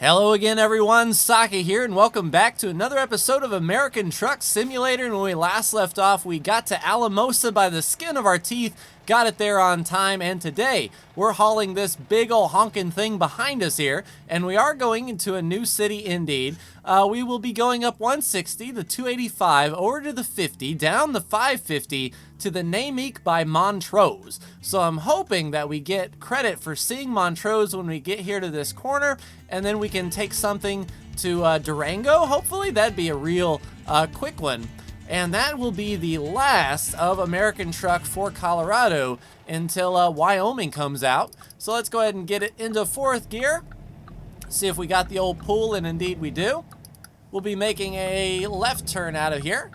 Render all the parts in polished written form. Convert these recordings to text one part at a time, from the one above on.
Hello again everyone, Saki here, and welcome back to another episode of American Truck Simulator. And when we last left off, we got to Alamosa by the skin of our teeth, got it there on time, and today we're hauling this big ol' honkin' thing behind us here, and we are going into a new city indeed. We will be going up 160, the 285, over to the 50, down the 550, to the Nameek by Montrose. So I'm hoping that we get credit for seeing Montrose when we get here to this corner, and then we can take something to Durango, hopefully. That'd be a real quick one. And that will be the last of American Truck for Colorado until Wyoming comes out. So let's go ahead and get it into fourth gear. See if we got the old pull, and indeed we do. We'll be making a left turn out of here.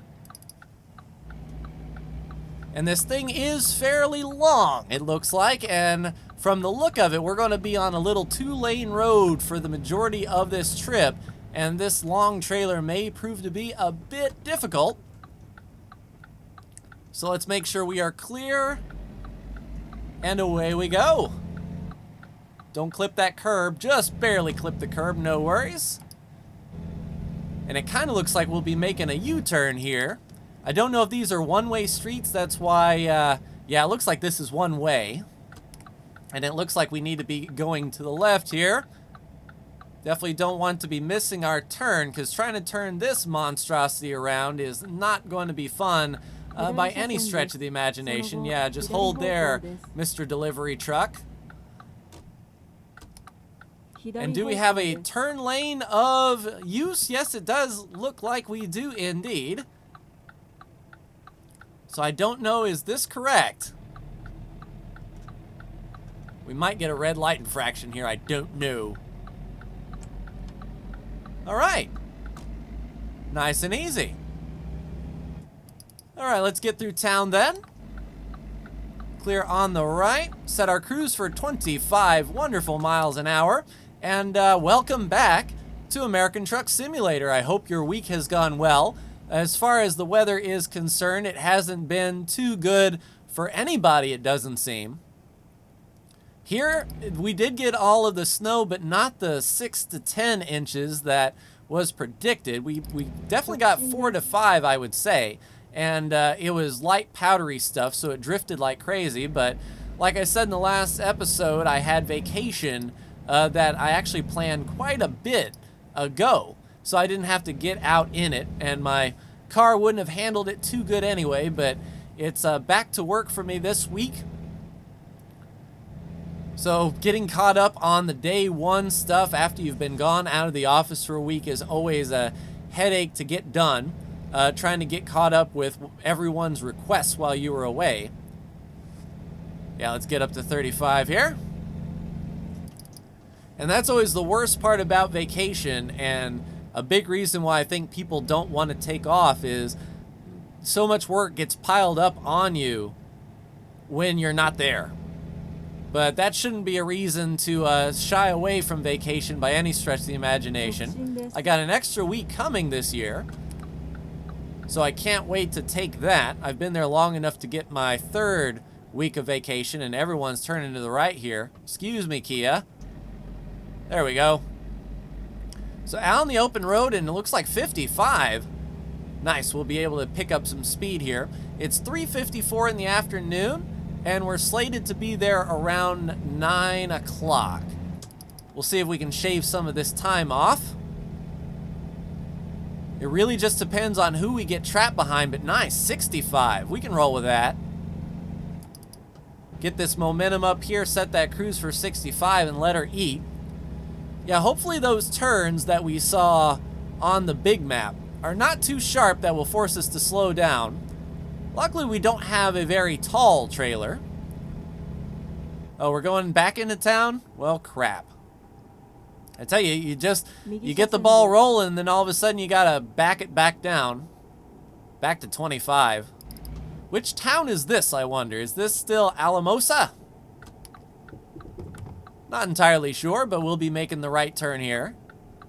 And this thing is fairly long, it looks like, and from the look of it, we're going to be on a little two-lane road for the majority of this trip, and this long trailer may prove to be a bit difficult. So let's make sure we are clear, and away we go. Don't clip that curb, just barely clip the curb, no worries. And it kind of looks like we'll be making a U-turn here. I don't know if these are one-way streets, that's why, yeah, it looks like this is one way. And it looks like we need to be going to the left here. Definitely don't want to be missing our turn, because trying to turn this monstrosity around is not going to be fun by any stretch of the imagination. Yeah, just hold there, Mr. Delivery Truck. And do we have a turn lane of use? Yes, it does look like we do indeed. So I don't know, is this correct? We might get a red light infraction here, I don't know. Alright. Nice and easy. Alright, let's get through town then. Clear on the right. Set our cruise for 25 wonderful miles an hour. And welcome back to American Truck Simulator. I hope your week has gone well. As far as the weather is concerned, it hasn't been too good for anybody, it doesn't seem. Here, we did get all of the snow, but not the 6 to 10 inches that was predicted. We definitely got 4 to 5, I would say. And it was light powdery stuff, so it drifted like crazy. But like I said in the last episode, I had vacation that I actually planned quite a bit ago. So I didn't have to get out in it, and my car wouldn't have handled it too good anyway. But it's back to work for me this week. So getting caught up on the day one stuff after you've been gone out of the office for a week is always a headache to get done. Trying to get caught up with everyone's requests while you were away. Yeah, let's get up to 35 here. And that's always the worst part about vacation, and a big reason why I think people don't want to take off is so much work gets piled up on you when you're not there. But that shouldn't be a reason to shy away from vacation by any stretch of the imagination. I got an extra week coming this year, so I can't wait to take that. I've been there long enough to get my third week of vacation, and everyone's turning to the right here. Excuse me, Kia. There we go. So out on the open road, and it looks like 55. Nice, we'll be able to pick up some speed here. It's 3:54 in the afternoon, and we're slated to be there around 9 o'clock. We'll see if we can shave some of this time off. It really just depends on who we get trapped behind, but nice, 65. We can roll with that. Get this momentum up here, set that cruise for 65, and let her eat. Yeah, hopefully those turns that we saw on the big map are not too sharp that will force us to slow down. Luckily, we don't have a very tall trailer. Oh, we're going back into town? Well, crap. I tell you, you get the ball rolling, and then all of a sudden you gotta back it back down. Back to 25. Which town is this, I wonder? Is this still Alamosa? Not entirely sure, but we'll be making the right turn here.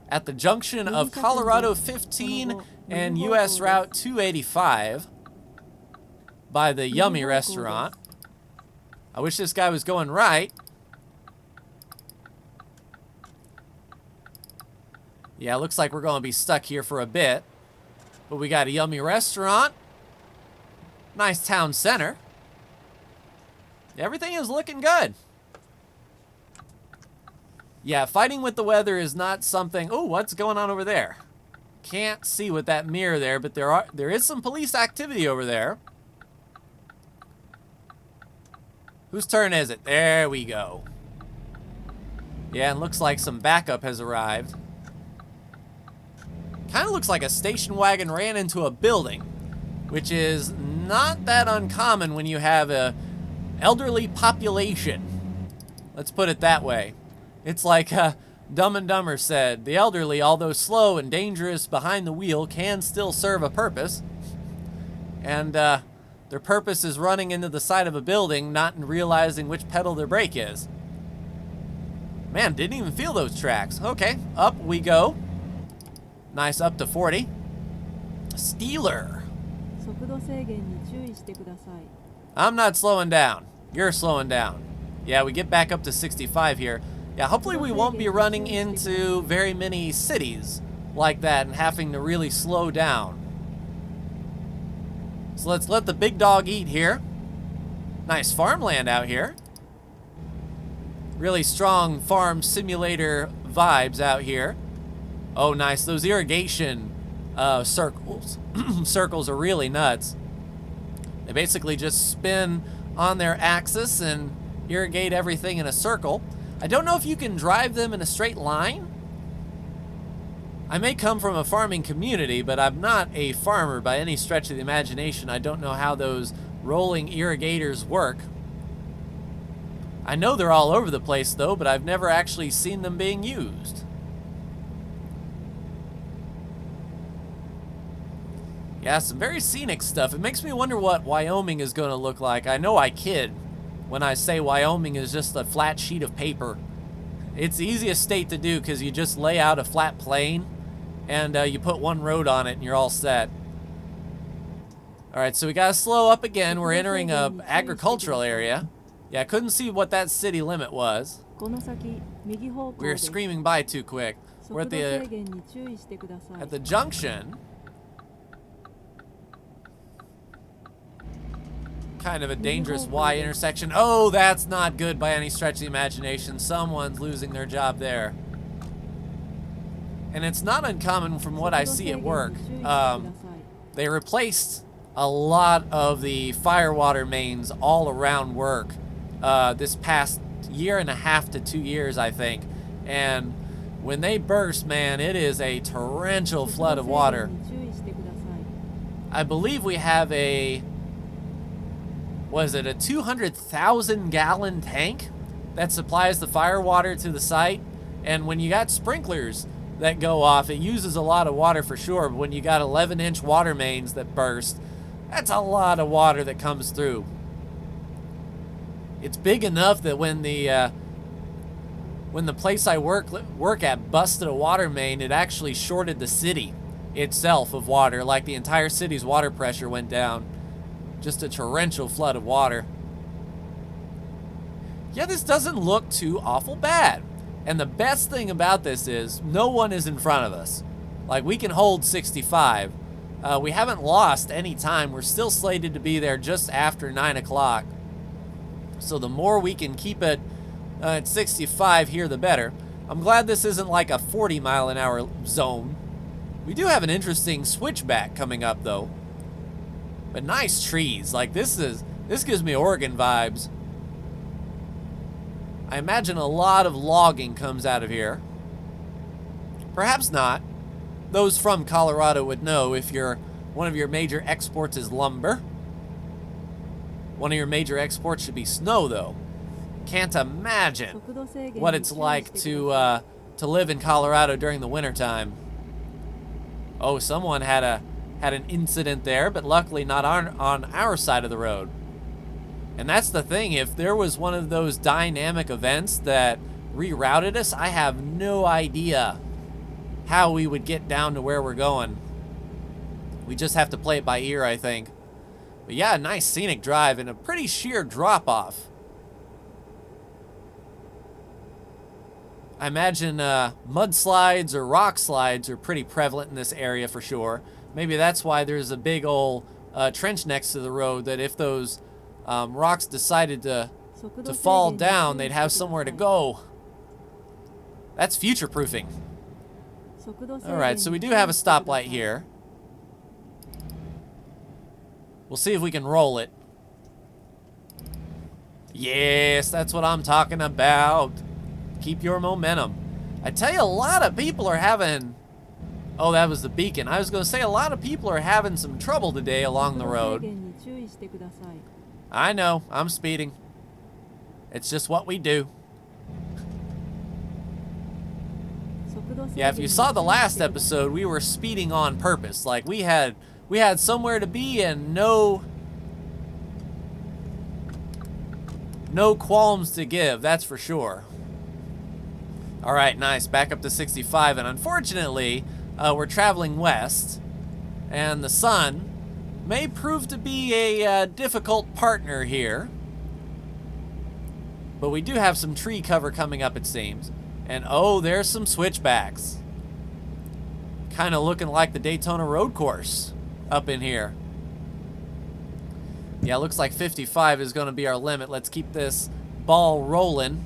At the junction of Colorado 15 and US Route 285 by the Yummy restaurant. I wish this guy was going right. Yeah, looks like we're going to be stuck here for a bit. But we got a yummy restaurant. Nice town center. Everything is looking good. Yeah, fighting with the weather is not something... Oh, what's going on over there? Can't see with that mirror there, but there is some police activity over there. Whose turn is it? There we go. Yeah, and looks like some backup has arrived. Kind of looks like a station wagon ran into a building, which is not that uncommon when you have a elderly population. Let's put it that way. It's like Dumb and Dumber said, the elderly, although slow and dangerous behind the wheel, can still serve a purpose. And their purpose is running into the side of a building, not realizing which pedal their brake is. Man, didn't even feel those tracks. Okay, up we go. Nice, up to 40. Stealer. I'm not slowing down. You're slowing down. Yeah, we get back up to 65 here. Yeah, hopefully we won't be running into very many cities like that and having to really slow down. So let's let the big dog eat here. Nice farmland out here. Really strong farm simulator vibes out here. Oh, nice. Those irrigation circles. Circles are really nuts. They basically just spin on their axis and irrigate everything in a circle. I don't know if you can drive them in a straight line. I may come from a farming community, but I'm not a farmer by any stretch of the imagination. I don't know how those rolling irrigators work. I know they're all over the place, though, but I've never actually seen them being used. Yeah, some very scenic stuff. It makes me wonder what Wyoming is going to look like. I know I kid when I say Wyoming is just a flat sheet of paper. It's the easiest state to do because you just lay out a flat plain and you put one road on it and you're all set. All right, so we got to slow up again. We're entering an agricultural area. Yeah, I couldn't see what that city limit was. We were screaming by too quick. We're at the junction. Kind of a dangerous Y intersection. Oh, that's not good by any stretch of the imagination. Someone's losing their job there. And it's not uncommon from what I see at work. They replaced a lot of the firewater mains all around work this past year and a half to 2 years, I think. And when they burst, man, it is a torrential flood of water. I believe we have a... Was it a 200,000 gallon tank that supplies the fire water to the site? And when you got sprinklers that go off, it uses a lot of water for sure. But when you got 11-inch water mains that burst, that's a lot of water that comes through. It's big enough that when the place I work at busted a water main, it actually shorted the city itself of water. Like the entire city's water pressure went down. Just a torrential flood of water. Yeah, this doesn't look too awful bad. And the best thing about this is no one is in front of us. Like, we can hold 65. We haven't lost any time. We're still slated to be there just after 9 o'clock. So the more we can keep it at 65 here, the better. I'm glad this isn't like a 40-mile-an-hour zone. We do have an interesting switchback coming up, though. But nice trees. Like, this gives me Oregon vibes. I imagine a lot of logging comes out of here. Perhaps not. Those from Colorado would know if one of your major exports is lumber. One of your major exports should be snow, though. Can't imagine what it's like to live in Colorado during the wintertime. Oh, someone had an incident there, but luckily not on our side of the road. And that's the thing, if there was one of those dynamic events that rerouted us, I have no idea how we would get down to where we're going. We just have to play it by ear, I think. But yeah, a nice scenic drive and a pretty sheer drop-off. I imagine mudslides or rock slides are pretty prevalent in this area for sure. Maybe that's why there's a big old trench next to the road, that if those rocks decided to fall down, they'd have somewhere to go. That's future-proofing. Alright, so we do have a stoplight here. We'll see if we can roll it. Yes, that's what I'm talking about. Keep your momentum. I tell you, a lot of people are having... Oh, that was the beacon. I was going to say a lot of people are having some trouble today along the road. I know, I'm speeding. It's just what we do. Yeah, if you saw the last episode, we were speeding on purpose. Like, we had somewhere to be and no qualms to give, that's for sure. Alright, nice. Back up to 65, and unfortunately, we're traveling west, and the sun may prove to be a difficult partner here. But we do have some tree cover coming up, it seems. And oh, there's some switchbacks. Kind of looking like the Daytona road course up in here. Yeah, looks like 55 is going to be our limit. Let's keep this ball rolling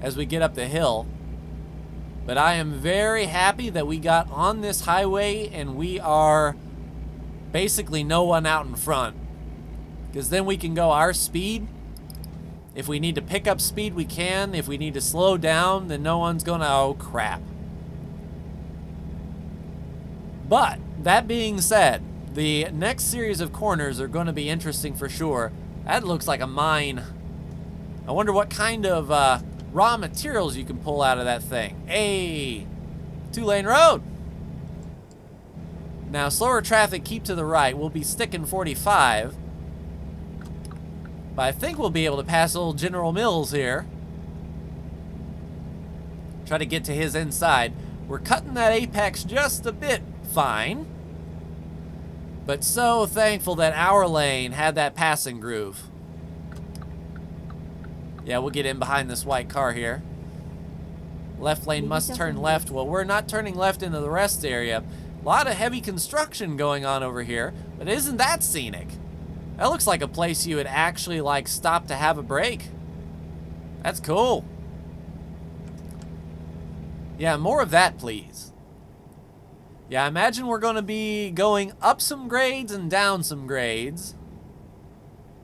as we get up the hill. But I am very happy that we got on this highway and we are basically no one out in front. Because then we can go our speed. If we need to pick up speed, we can. If we need to slow down, then no one's gonna... Oh, crap. But, that being said, the next series of corners are going to be interesting for sure. That looks like a mine. I wonder what kind of raw materials you can pull out of that thing. Hey! 2-lane road! Now, slower traffic, keep to the right. We'll be sticking 45. But I think we'll be able to pass old General Mills here. Try to get to his inside. We're cutting that apex just a bit fine. But so thankful that our lane had that passing groove. Yeah, we'll get in behind this white car here. Left lane must turn left. Well, we're not turning left into the rest area. A lot of heavy construction going on over here. But isn't that scenic? That looks like a place you would actually, like, stop to have a break. That's cool. Yeah, more of that, please. Yeah, I imagine we're going to be going up some grades and down some grades.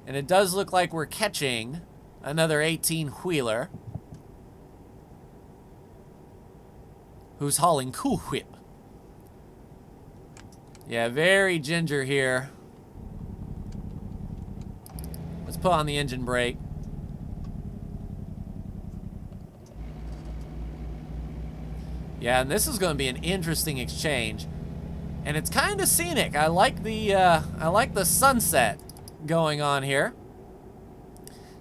And it does look like we're catching another 18-wheeler who's hauling Cool Whip. Yeah, very ginger here. Let's put on the engine brake. Yeah, and this is going to be an interesting exchange. And it's kind of scenic. I like the sunset going on here.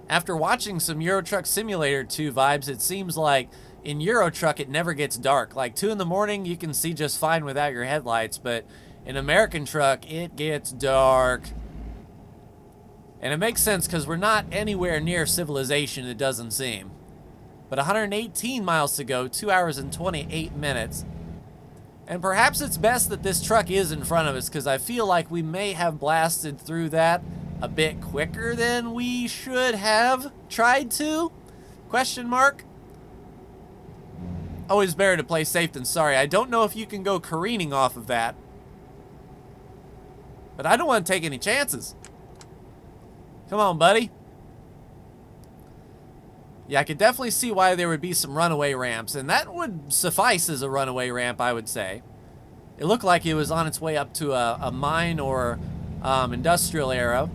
After watching some Euro Truck Simulator 2 vibes, it seems like in Euro Truck it never gets dark. Like 2 in the morning you can see just fine without your headlights, but in American Truck it gets dark. And it makes sense because we're not anywhere near civilization, it doesn't seem. But 118 miles to go, 2 hours and 28 minutes. And perhaps it's best that this truck is in front of us because I feel like we may have blasted through that a bit quicker than we should have tried to? Question mark? Always better to play safe than sorry. I don't know if you can go careening off of that. But I don't want to take any chances. Come on, buddy. Yeah, I could definitely see why there would be some runaway ramps, and that would suffice as a runaway ramp, I would say. It looked like it was on its way up to a mine or industrial area.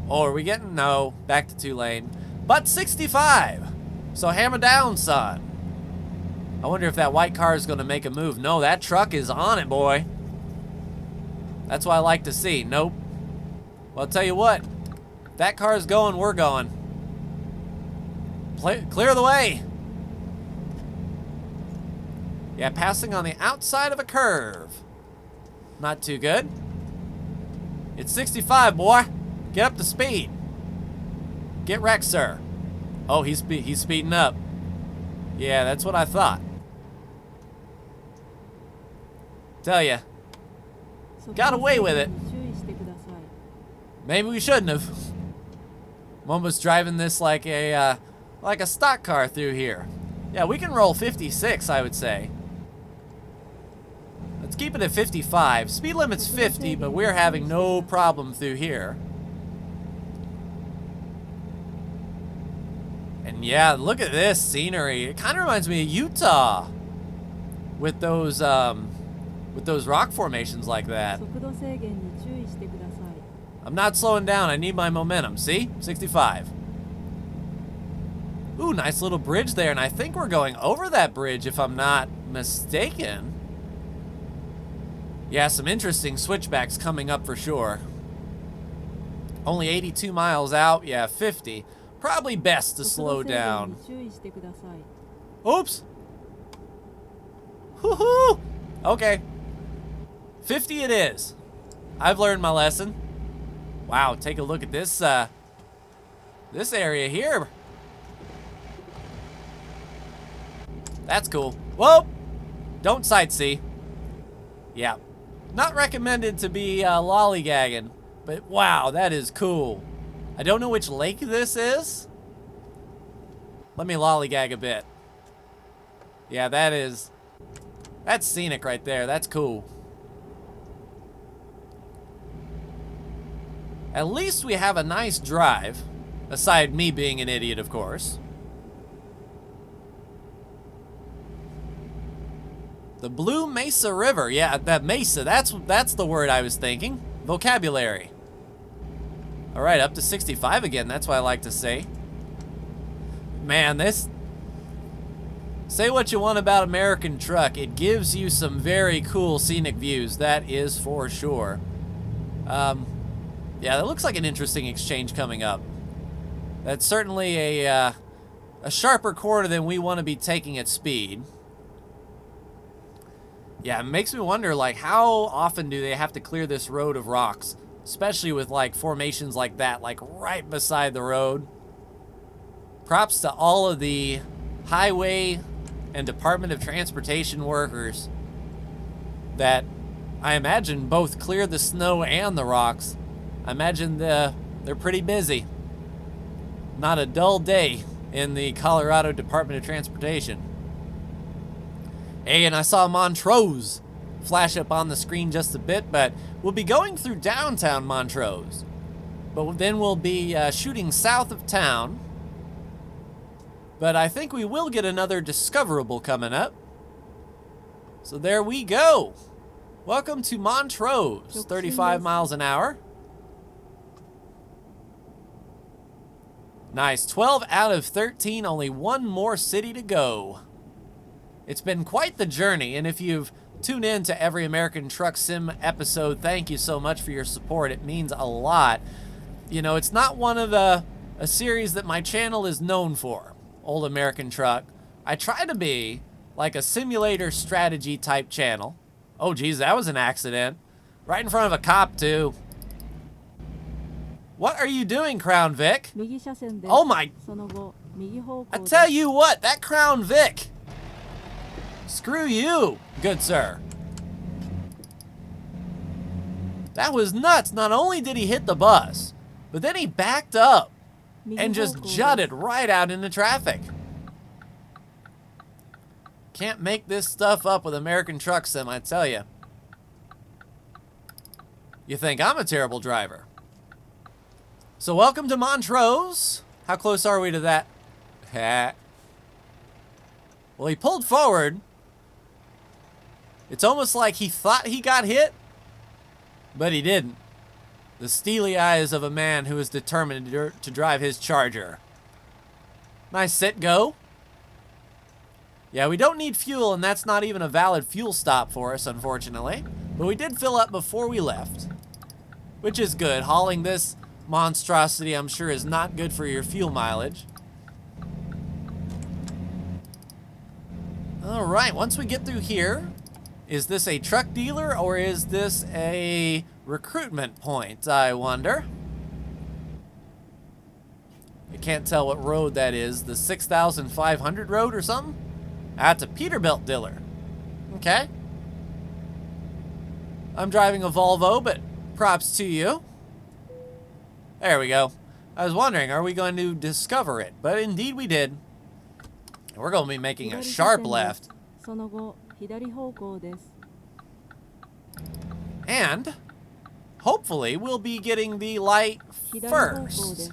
Oh, are we getting? No, back to 2-lane. But 65! So hammer down, son. I wonder if that white car is going to make a move. No, that truck is on it, boy. That's what I like to see. Nope. Well, I'll tell you what. If that car is going, we're going. Clear the way. Yeah, passing on the outside of a curve. Not too good. It's 65, boy. Get up to speed. Get wrecked, sir. Oh, he's speeding up. Yeah, that's what I thought. Tell ya. Got away with it. Maybe we shouldn't have. One was driving this like a stock car through here. Yeah, we can roll 56, I would say. Let's keep it at 55. Speed limit's 50, but we're having no problem through here. And yeah, look at this scenery. It kind of reminds me of Utah with those rock formations like that. I'm not slowing down. I need my momentum. See? 65. Ooh, nice little bridge there, and I think we're going over that bridge if I'm not mistaken. Yeah, some interesting switchbacks coming up for sure. Only 82 miles out. Yeah, 50. Probably best to slow down. Oops. Woohoo! Okay. 50 it is. I've learned my lesson. Wow, take a look at this this area here. That's cool. Whoa! Don't sightsee. Yeah. Not recommended to be lollygagging, but wow, that is cool. I don't know which lake this is. Let me lollygag a bit. Yeah, that's scenic right there. That's cool. At least we have a nice drive, aside me being an idiot, of course. The Blue Mesa River. Yeah, that Mesa, that's the word I was thinking. Vocabulary. All right, up to 65 again. That's what I like to say. Man, this... Say what you want about American Truck. It gives you some very cool scenic views. That is for sure. Yeah, that looks like an interesting exchange coming up. That's certainly a sharper corner than we want to be taking at speed. Yeah, it makes me wonder, like, how often do they have to clear this road of rocks? Especially with, like, formations like that, like, right beside the road. Props to all of the highway and Department of Transportation workers that I imagine both clear the snow and the rocks. I imagine they're pretty busy. Not a dull day in the Colorado Department of Transportation. Hey, and I saw Montrose flash up on the screen just a bit, but we'll be going through downtown Montrose. But then we'll be shooting south of town. But I think we will get another discoverable coming up. So there we go. Welcome to Montrose, 35 miles an hour. Nice, 12 out of 13, only one more city to go. It's been quite the journey, and if you've tuned in to every American Truck Sim episode, thank you so much for your support. It means a lot. You know, it's not one of a series that my channel is known for, Old American Truck. I try to be like a simulator strategy type channel. Oh geez, that was an accident. Right in front of a cop too. What are you doing, Crown Vic? Oh my... I tell you what, that Crown Vic. Screw you, good sir. That was nuts. Not only did he hit the bus, but then he backed up and just jutted right out into traffic. Can't make this stuff up with American Truck Sim, I tell you. You think I'm a terrible driver. So welcome to Montrose. How close are we to that? Well, he pulled forward. It's almost like he thought he got hit, but he didn't. The steely eyes of a man who is determined to drive his Charger. Nice sit go. Yeah, we don't need fuel, and that's not even a valid fuel stop for us, unfortunately. But we did fill up before we left, which is good. Hauling this monstrosity, I'm sure, is not good for your fuel mileage. All right, once we get through here, is this a truck dealer or is this a recruitment point, I wonder? I can't tell what road that is. The 6500 road or something? That's a Peterbilt dealer. Okay. I'm driving a Volvo, but props to you. There we go. I was wondering, are we going to discover it? But indeed we did. We're going to be making a sharp left. And hopefully we'll be getting the light first.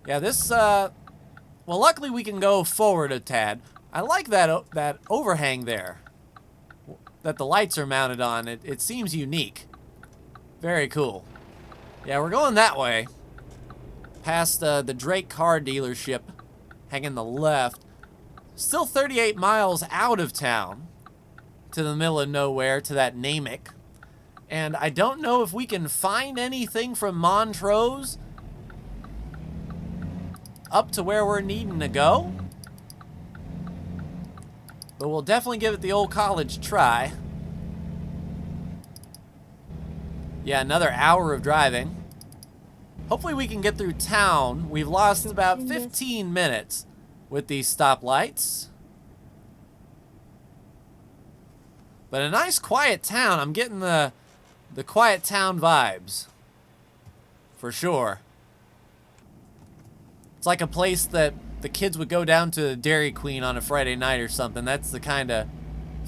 Yeah, this, well, luckily we can go forward a tad. I like that overhang there that the lights are mounted on. It seems unique. Very cool. Yeah, we're going that way. Past the Drake car dealership. Hanging the left. Still 38 miles out of town. To the middle of nowhere, to that Namek. And I don't know if we can find anything from Montrose up to where we're needing to go. But we'll definitely give it the old college try. Yeah, another hour of driving. Hopefully we can get through town. We've lost about 15 minutes with these stoplights. But a nice quiet town. I'm getting the quiet town vibes. For sure. It's like a place that the kids would go down to Dairy Queen on a Friday night or something. That's the kind of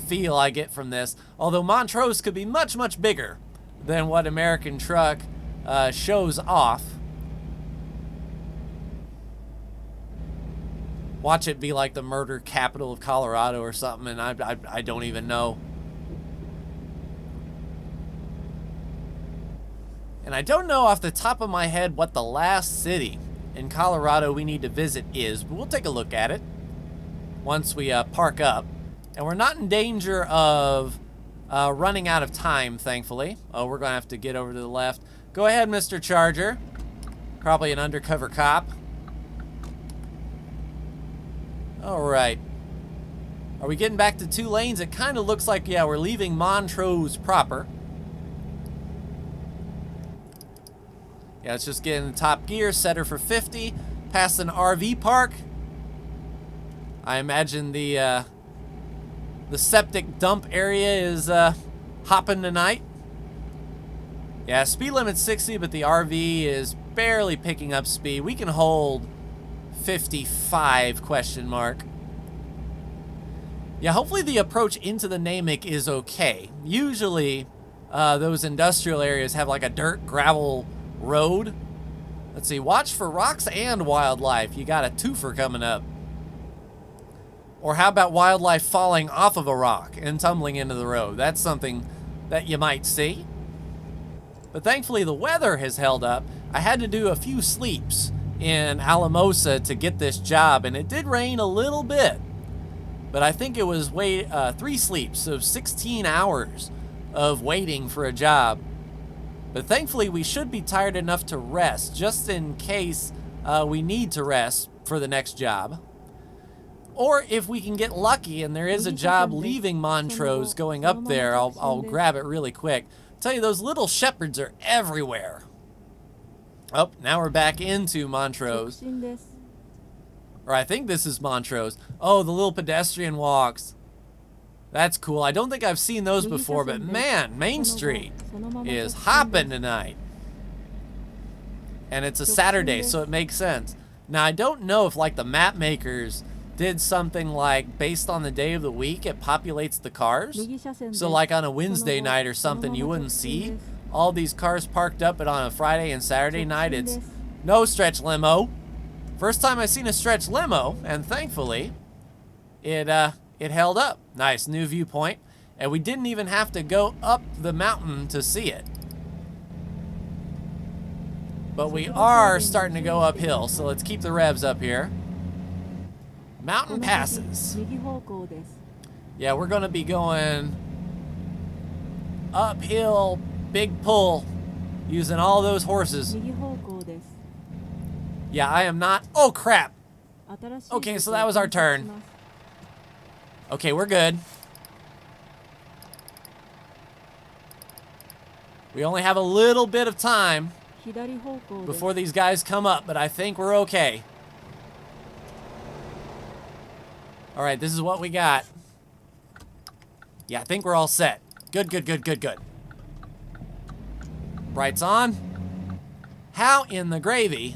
feel I get from this. Although Montrose could be much, much bigger than what American Truck shows off. Watch it be like the murder capital of Colorado or something, and I don't even know. And I don't know off the top of my head what the last city in Colorado we need to visit is, but we'll take a look at it once we park up. And we're not in danger of running out of time, thankfully. Oh, we're going to have to get over to the left. Go ahead, Mr. Charger. Probably an undercover cop. All right. Are we getting back to 2 lanes? It kind of looks like, yeah, we're leaving Montrose proper. Yeah, let's just get in the top gear, set her for 50, past an RV park. I imagine the septic dump area is hopping tonight. Yeah, speed limit's 60, but the RV is barely picking up speed. We can hold 55 question mark. Yeah, hopefully the approach into the Namek is okay. Usually those industrial areas have like a dirt gravel road. Let's see, watch for rocks and wildlife. You got a twofer coming up. Or how about wildlife falling off of a rock and tumbling into the road? That's something that you might see. But thankfully the weather has held up. I had to do a few sleeps in Alamosa to get this job, and it did rain a little bit. But I think it was 3 sleeps, so 16 hours of waiting for a job. But thankfully, we should be tired enough to rest, just in case we need to rest for the next job. Or if we can get lucky and there is a job leaving Montrose going up there, I'll grab it really quick. Tell you, those little shepherds are everywhere. Oh, now we're back into Montrose. Or I think this is Montrose. Oh, the little pedestrian walks. That's cool. I don't think I've seen those before, but man, Main Street is hopping tonight. And it's a Saturday, so it makes sense. Now, I don't know if like the map makers did something like based on the day of the week, it populates the cars. So like on a Wednesday night or something, you wouldn't see all these cars parked up, but on a Friday and Saturday night, it's no stretch limo. First time I've seen a stretch limo, and thankfully, it held up. Nice, new viewpoint. And we didn't even have to go up the mountain to see it. But we are starting to go uphill, so let's keep the revs up here. Mountain passes. Yeah, we're going to be going uphill, big pull, using all those horses. Yeah, I am not. Oh, crap. Okay, so that was our turn. Okay, we're good. We only have a little bit of time before these guys come up, but I think we're okay. All right, this is what we got. Yeah, I think we're all set. Good, good, good, good, good. Brights on. How in the gravy?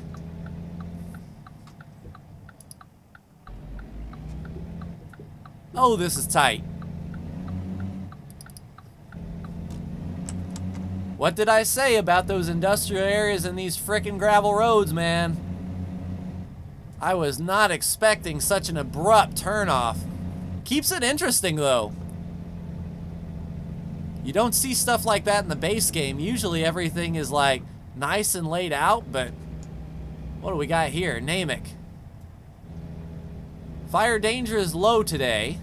Oh, this is tight. What did I say about those industrial areas and these frickin' gravel roads, man? I was not expecting such an abrupt turnoff. Keeps it interesting, though. You don't see stuff like that in the base game. Usually everything is like nice and laid out, but what do we got here? Namek. Fire danger is low today.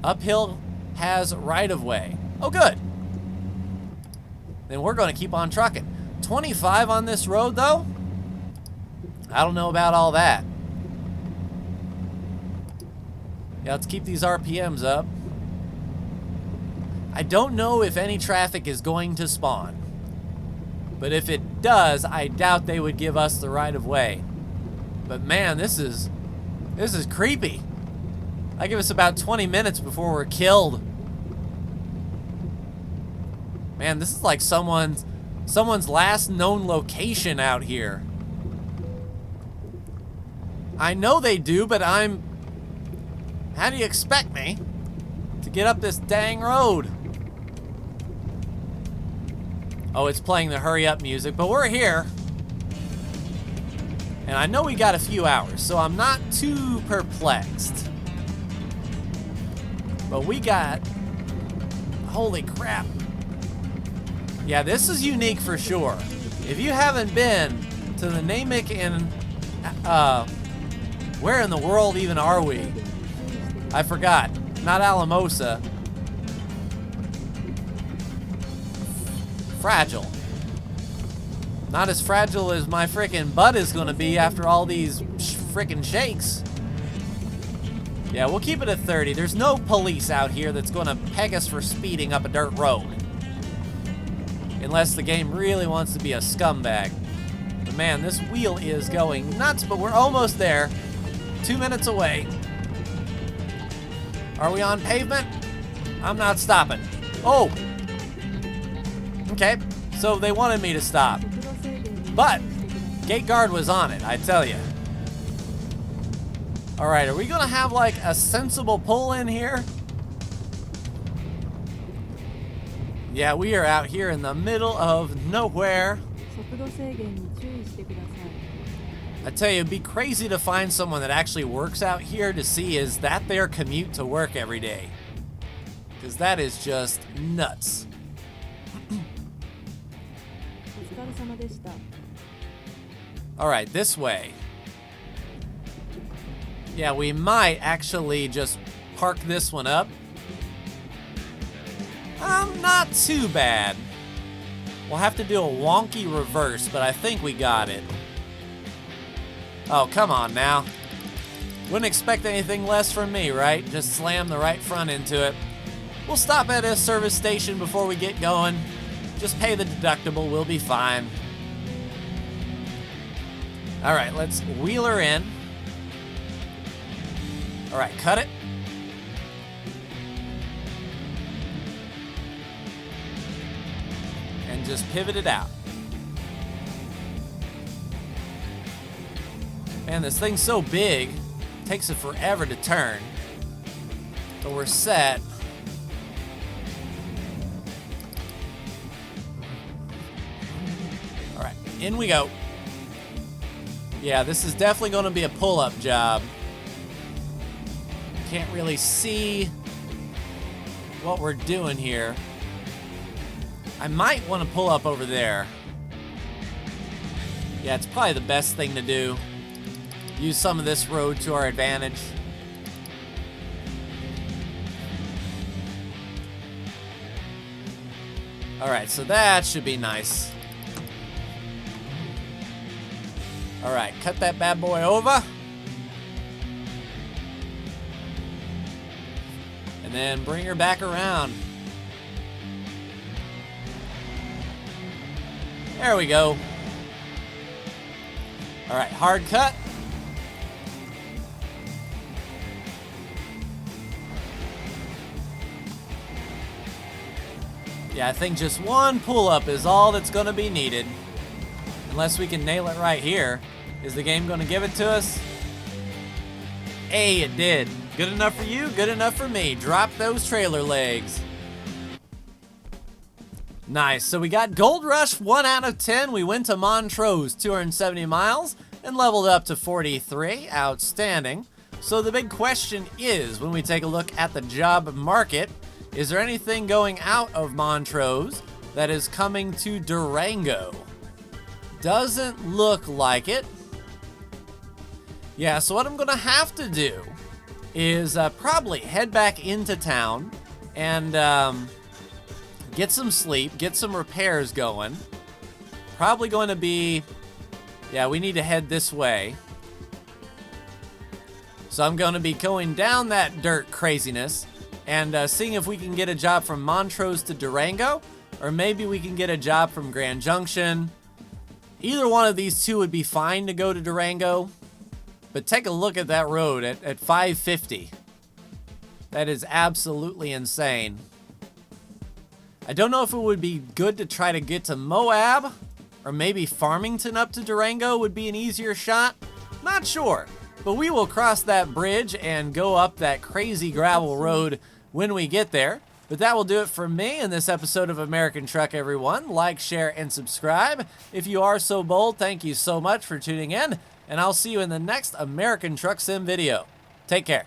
Uphill has right of way. Oh, good. Then we're going to keep on trucking. 25 on this road, though? I don't know about all that. Yeah, let's keep these RPMs up. I don't know if any traffic is going to spawn. But if it does, I doubt they would give us the right of way. But man, this is creepy. I give us about 20 minutes before we're killed. Man, this is like someone's last known location out here. I know they do, but how do you expect me to get up this dang road? Oh, it's playing the hurry up music, but we're here. And I know we got a few hours, so I'm not too perplexed. But we got, holy crap. Yeah, this is unique for sure. If you haven't been to the Namek in, where in the world even are we? I forgot. Not Alamosa. Fragile. Not as fragile as my frickin' butt is gonna be after all these frickin' shakes. Yeah, we'll keep it at 30. There's no police out here that's gonna peg us for speeding up a dirt road. Unless the game really wants to be a scumbag. But man, this wheel is going nuts, but we're almost there. 2 minutes away. Are we on pavement? I'm not stopping. Oh! Okay, so they wanted me to stop. But, gate guard was on it, I tell you. Alright, are we gonna have like a sensible pull in here? Yeah, we are out here in the middle of nowhere. I tell you, it'd be crazy to find someone that actually works out here to see is that their commute to work every day. Because that is just nuts. Alright, this way. Yeah, we might actually just park this one up. Not too bad. We'll have to do a wonky reverse, but I think we got it. Oh, come on now. Wouldn't expect anything less from me, right? Just slam the right front into it. We'll stop at a service station before we get going. Just pay the deductible, we'll be fine. All right, let's wheel her in. All right, cut it. And just pivot it out. Man, this thing's so big, it takes it forever to turn. But we're set. All right, in we go. Yeah, this is definitely going to be a pull-up job. Can't really see what we're doing here. I might want to pull up over there. Yeah, it's probably the best thing to do. Use some of this road to our advantage. Alright, so that should be nice. Alright, cut that bad boy over. And then bring her back around. There we go. Alright, hard cut. Yeah, I think just one pull-up is all that's going to be needed. Unless we can nail it right here. Is the game going to give it to us? Hey, it did. Good enough for you, good enough for me. Drop those trailer legs. Nice, so we got Gold Rush 1 out of 10. We went to Montrose, 270 miles, and leveled up to 43. Outstanding. So the big question is, when we take a look at the job market, is there anything going out of Montrose that is coming to Durango? Doesn't look like it. Yeah, so what I'm gonna have to do is probably head back into town and get some sleep, get some repairs going. Probably going to be, yeah, we need to head this way. So I'm going to be going down that dirt craziness and seeing if we can get a job from Montrose to Durango, or maybe we can get a job from Grand Junction. Either one of these two would be fine to go to Durango, but take a look at that road at 550. That is absolutely insane. I don't know if it would be good to try to get to Moab, or maybe Farmington up to Durango would be an easier shot. Not sure. But we will cross that bridge and go up that crazy gravel road when we get there. But that will do it for me in this episode of American Truck, everyone. Like, share, and subscribe. If you are so bold, thank you so much for tuning in. And I'll see you in the next American Truck Sim video. Take care.